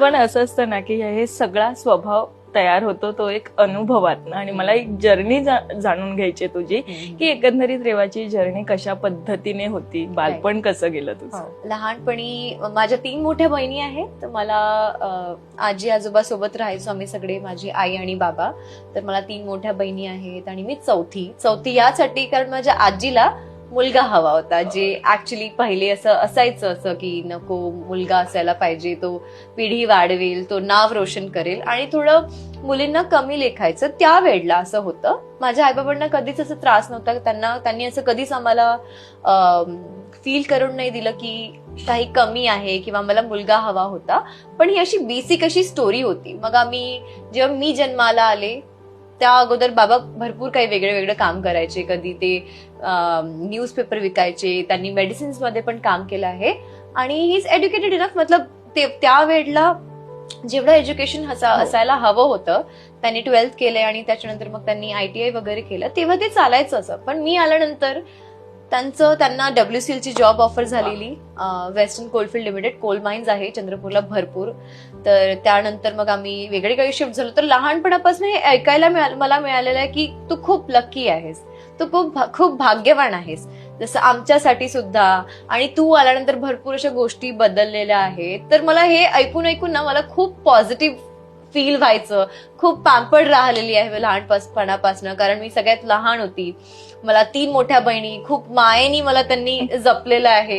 पण असं असतं ना की हे सगळा स्वभाव तयार होतो तो एक अनुभवात आणि मला एक जर्नी जाणून घ्यायची तुझी की एकंदरीत रेवाची जर्नी कशा पद्धतीने होती, बालपण कसं गेलं तुझं? लहानपणी माझ्या 3 मोठ्या बहिणी आहेत. तर मला आजी आजोबा सोबत राहायचो आम्ही सगळे, माझी आई आणि बाबा. तर मला 3 मोठ्या बहिणी आहेत आणि मी चौथी यासाठी कारण माझ्या आजीला मुलगा हवा होता, जे ऍक्च्युली पहिले असं असायचं असं की नको मुलगा असायला पाहिजे, तो पिढी वाढवेल, तो नाव रोशन करेल आणि थोडं मुलींना कमी लेखायचं त्या वेळेला असं होतं. माझ्या आईबाबांना कधीच असं त्रास नव्हता, त्यांनी असं कधीच आम्हाला फील करून नाही दिलं की काही कमी आहे किंवा मला मुलगा हवा होता. पण ही अशी बेसिक अशी स्टोरी होती. मग जेव्हा मी जन्माला आले त्या अगोदर बाबा भरपूर काही वेगळे वेगळे काम करायचे. कधी ते न्यूजपेपर विकायचे, त्यांनी मेडिसिन्स मध्ये पण काम केलं आहे आणि ही इज एज्युकेटेड इनफ. मतलब त्या वेळेला जेवढं एज्युकेशन असायला हवं होतं त्यांनी 12th केलंय आणि त्याच्यानंतर मग त्यांनी ITI वगैरे केलं, तेव्हा ते चालायचं असं. पण मी आल्यानंतर त्यांना WCL ची जॉब ऑफर झालेली, Western Coalfield Limited, coal mines आहे चंद्रपूरला भरपूर. तर त्यानंतर मग आम्ही वेगळे शिफ्ट झालो. तर लहानपणापासून हे ऐकायला मला मिळालेलं आहे की तू खूप लकी आहेस, तू खूप भाग्यवान आहेस, जसं आमच्यासाठी सुद्धा. आणि तू आल्यानंतर भरपूर अशा गोष्टी बदललेल्या आहेत. तर मला हे ऐकून ना मला खूप पॉझिटिव्ह फील व्हायचं. खूप पॅम्पर्ड राहिलेली आहे लहानपणापासून, कारण मी सगळ्यात लहान होती. मला 3 मोठ्या बहिणी, खूप मायेनी मला त्यांनी जपलेलं आहे.